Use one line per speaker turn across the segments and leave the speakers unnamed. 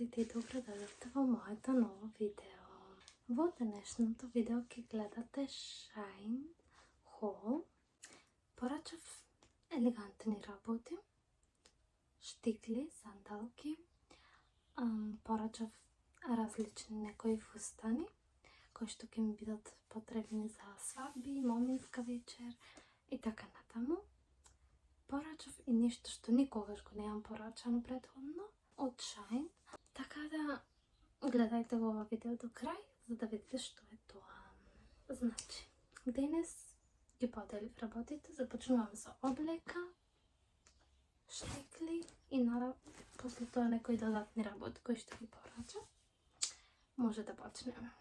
Здравейте и добре дойдохте во моето ново видео. Во денешното видео ќе гледате Shine Haul. Порачав елегантни работи, штикли, сандалки, порачав различни некои фустани, кои што ќе ми бидат потребни за свадби, моминска вечер и така натаму. Порачав и нешто што никогаш го немам порачано претходно од Shine. Така да гледајте го ова видео до крај, за да видите што е тоа. Значи, денес ги поделив работите, започнуваме со облека, штикли и после тоа некои додатни работи кои што ги порачам. Може да почнеме.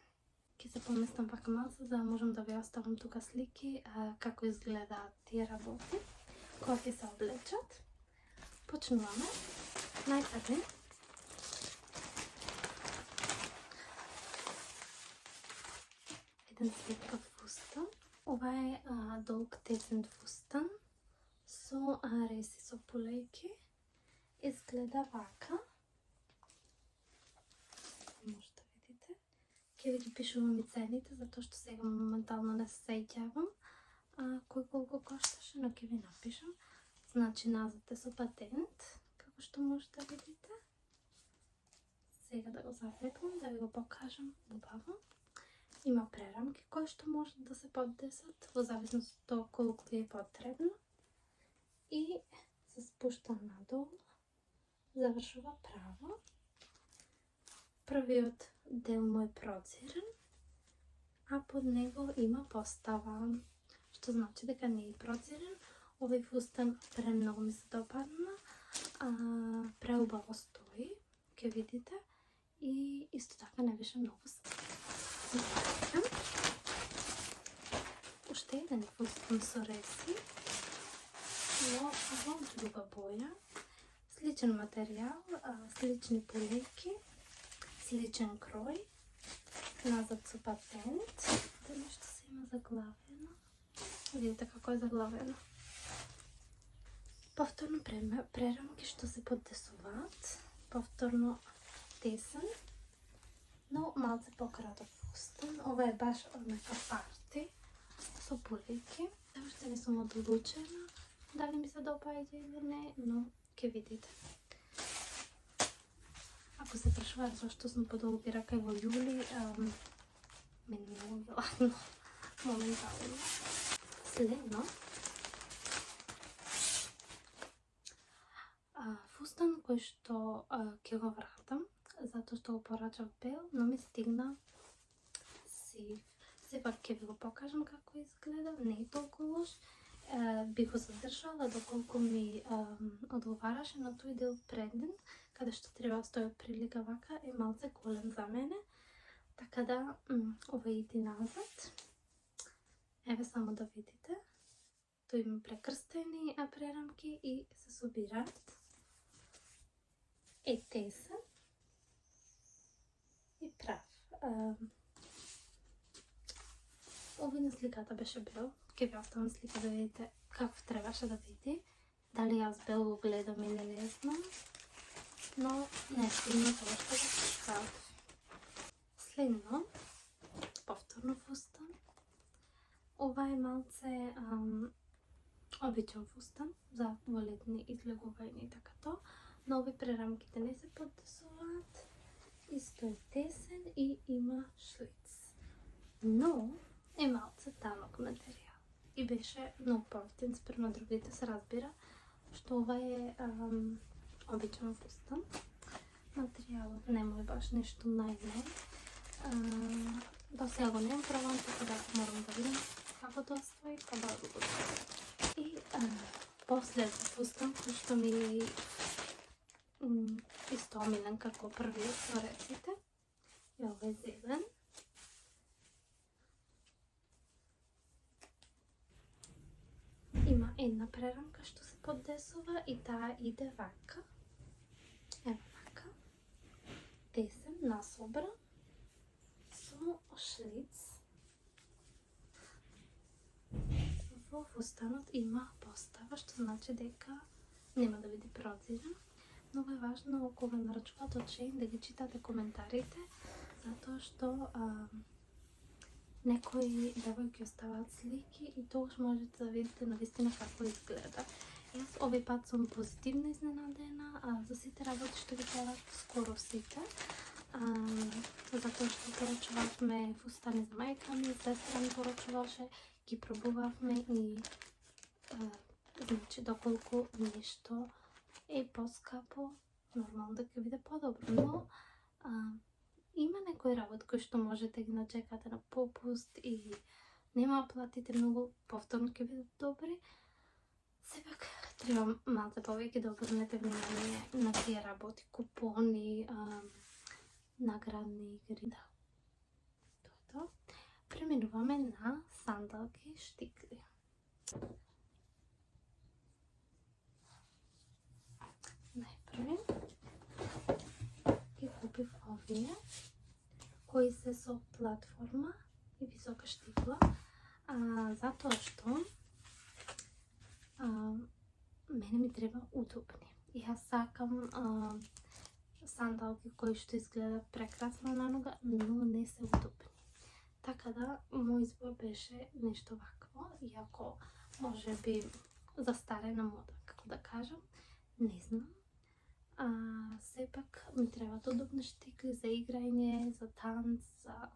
Ќе се поместам вака малце, за да можам да ви оставам тука слики како изгледаат тие работи кога ќе се облечат. Почнуваме. Најпред еден светкав фустан. Ова е долг тесен фустан со реси со полејки. Изгледа вака. Може да видите. Ќе ви ги пишувам и цените, затоа што сега моментално не се сеќавам кој колку кошташе, но ќе ви напишам. Значи, назад е со патент, како што може да видите. Сега да го завлекам, да ви го покажам убаво. Има прерамки кои што може да се поддесат во зависност од тоа колку ви е потребно. И се спушта надолу, завршува право. Првиот дел му е процирен, а под него има постава, што значи дека не е процирен. Овој фустан премногу ми се допадна, преубаво стои, ќе видите, и исто така не беше многу скъп. Уште еден фустан со реси, но во друга боја, сличен материјал, слични полејки, сличен крој, назад со патент, да нешто се има заглавено. Видите како е заглавено. Повторно прерамки што се поддесуваат, повторно тесен, но малце пократок фустан. Ова е баш од нека парти со полејки. Уште не сум одлучена дали ми се допаѓа или не, но ќе видите. Ако се прашувате зашто сум подолги рака во јули, мене многу ми ладно моментално. Следно, фустан кој што ќе го вратам, затоа што го порачав бел, но ми стигна сив. Сепак ќе ви го покажам како изгледа, не е толку лош. Би го задржала доколку ми одговараше, но тој дел преден, каде што треба да стои од прилика вака, е малце голем за мене. Така да, ова иди назад. Еве само да видите. Тој има прекрстени прерамки и се собираат. Е тесен и прав. Овој на сликата беше бел. Ќе ви оставам слика да видите како требаше да види. Дали јас бел го гледам или не знам. Но не стигна тоа што го кажав. Следно, повторно фустан. Ова е малце обичен фустан за летни излегувања и така тоа. Но овие прерамките не се поддесуваат. Исто е тесен и има шлиц. Но е малце танок материјал. И беше многу поевтин спрема другите, се разбира, што ова е обичен фустан. Материјалот не му е баш нешто нај-нај. До сега го немам пробан, така да морам да видам како тоа стои, па да го и последен фустан кој што ми исто омилен како првиот со ресите. И овој зелен. Има една прерамка што се поддесува и таа иде вака. Ево вака. Тесен, насобран, со шлиц. Во фустанот има постава, што значи дека нема да биде процирен. Много е важно кога нарачувате од Shein да ги читате коментарите, затоа што некои девојки оставаат слики и тогаш можете да видите навистина како изгледа. Јас овој пат сум позитивно изненадена за сите работи што ги порачав, скоро сите. Затоа што порачувавме фустани за мајка ми, сестра ми порачуваше, ги пробувавме и значи доколку нешто е поскапо, нормално да ќе биде подобро, но има некои работи кои што можете ги начекате на попуст и нема платите многу, повторно ќе бидат добри. Сепак треба малце повеќе да обрнете внимание на тие работи, купони, наградни игри. Да. Тоа е тоа. Преминуваме на сандалки штикли. Најпрви ги купив овие, кои се со платформа и висока штикла, затоа што мене ми треба удобни. И јас сакам сандалки кои што изгледат прекрасно на нога, но не се удобни. Така да, мој избор беше нешто вакво, иако може би застарена мода, како да кажам, не знам. Сепак ми требаат удобни штикли за играње, за танц, за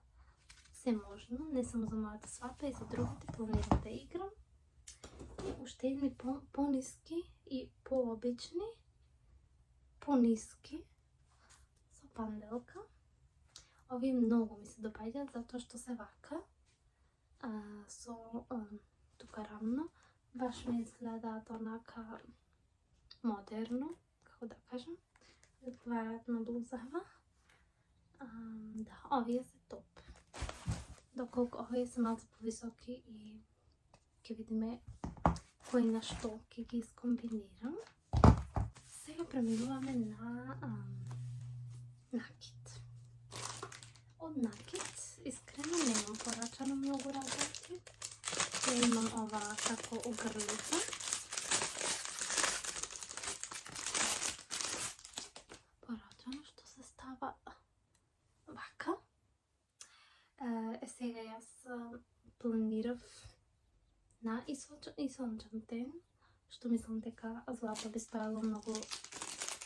се можно, не само за мојата свата и за другите, планирам да играм. И уште едни пониски и пообични, пониски со панделка. Овие многу ми се допаѓаат затоа што се вака, со тука рамно, баш ми изгледаат онака модерно, како да кажам, одговараат на блузава. Да, овие се топ. Доколку овие се малце повисоки и ќе видиме кои на што ќе ги скомбинирам. Сега преминуваме на накид. Од накид искрено немам порачано многу работи. Ја имам ова како огрлица. Порачано што се става вака. Сега јас планирав на исончан ден, што мислам дека злато би стоело многу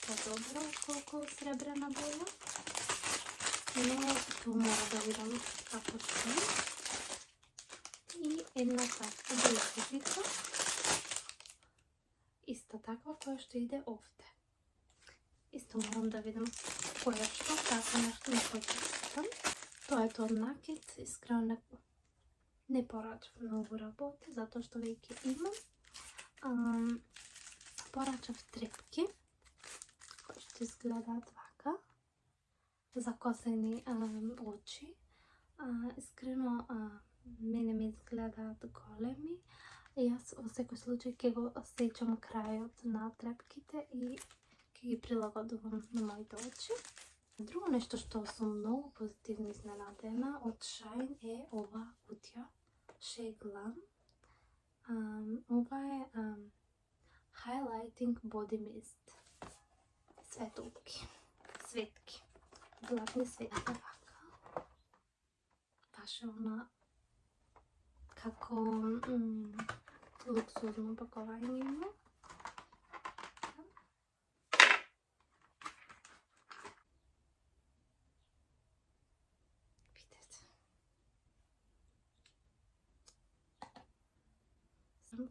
по-добро колку сребрена боја. Но тоа мора да видам како ќе. И една таква блузица, иста таква која што иде овде. Исто морам да видам која што, така нешто на кој ќе стан. Тоа е тоа накид, искрено не порачав многу работи, затоа што веќе имам. Порачав трепки, кои што изгледаат вака, закосени очи. Искрено мене ми изгледаат големи. Јас во секој случај ќе го сечам крајот на трепките и ќе ги прилагодувам на моите очи. Друго нешто што сум многу позитивно изненадена од Shein е ова кутија Shea Glam. Ова е Highlighting Body Mist. Светки. Златни светки вака. Баш е она како луксузно пакување има.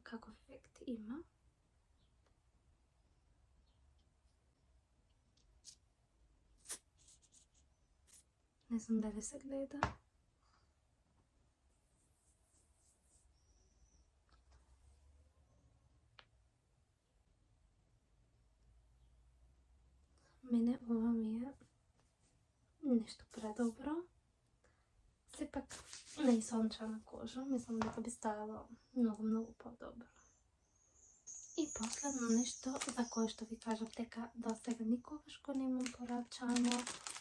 Каков ефект има. Не знам дали се гледа. Мене ова ми е нешто предобро. Сепак на исончана кожа, мислам дека би ставало многу по-добро. И последно нешто за кое што ви кажав дека до сега никогаш го немам порачано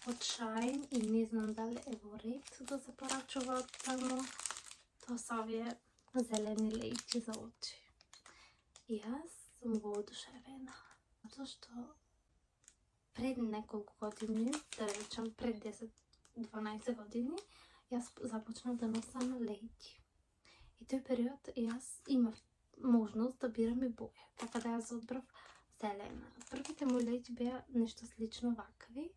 од Shein и не знам дали е во ред да се порачува од таму. Тоа се овие зелени лејки за очи. И јас сум воодушевена, затоа што пред неколку години, да речем пред 10-12 години, јас започнав да носам леќи. И тој период јас имав можност да бирам и боја, така да јас одбрав зелена. Првите мои леќи беа нешто слично вакви,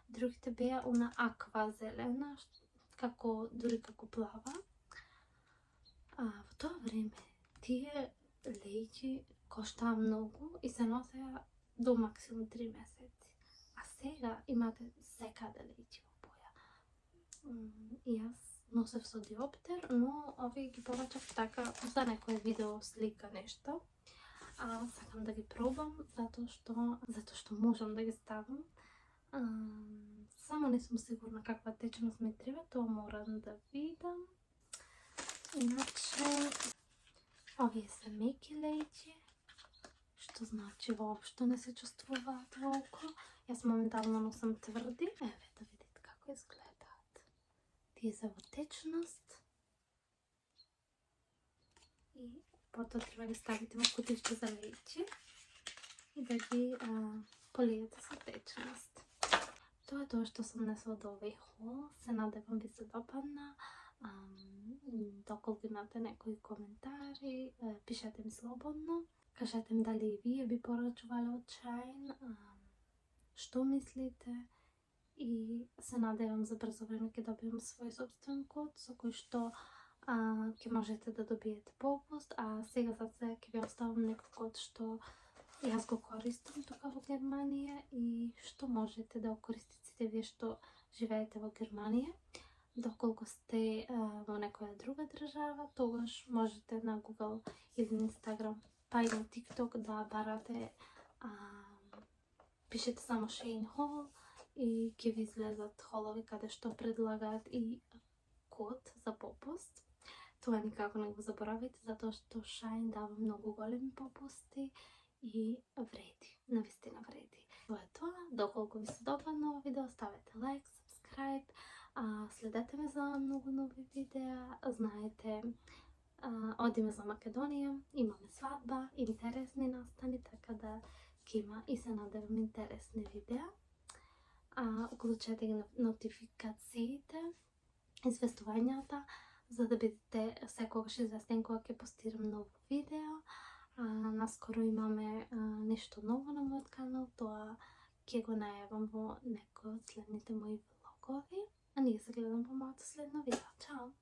другите беа она аква зелена, дури како плава. Во тоа време тие леќи коштаа многу и се носеа до максимум 3 месеци. А сега имате секаде леќи во боја. И јас носев со диоптер, но овие ги порачав така за некој видео, слика, нешто. Сакам да ги пробам, затоа што можам да ги ставам. Само не сум сигурна каква течност ми треба, тоа морам да видам. Иначе, овие се меки леќи, што значи воопшто не се чувствуваат во око. Јас моментално носам тврди. Еве да видите како изгледаат. Тие се во течност. И потоа треба да ги ставите во кутички за леќи и да ги полиете со течност. Тоа е тоа што сум несла до овој хол. Се надевам ви се допадна. Доколку имате некои коментари, пишете ми слободно. Кажете ми дали и вие би порачувале од Shein, што мислите, и се надевам за брзо време ќе добијам свој собствен код со кој што ќе можете да добиете попуст, а сега за сега ќе ви оставам некој код што јас го користам тука во Германија и што можете да го користите сите вие што живеете во Германија. Доколку сте во некоја друга држава, тогаш можете на Google или на Instagram, па и на TikTok да барате, пишете само Shein Haul и ќе ви излезат холови каде што предлагаат и код за попуст. Тоа никако не го заборавите, затоа што Shein дава многу големи попусти и вреди, навистина вреди. Тоа е тоа. Доколку ви се допадна ова видео, ставете лайк, subscribe, следете ме за многу нови видеа. Знаете, одиме за Македонија, имаме свадба, интересни настани, така да ќе има и се надевам интересни видеа. Уклучете ги нотификациите, известувањата, за да бидете секогаш известен кога ќе постирам ново видео. Наскоро имаме нешто ново на мојот канал, тоа ќе го најавам во некој од следните мои влогови. А ние се гледам во моето следно видео. Чао!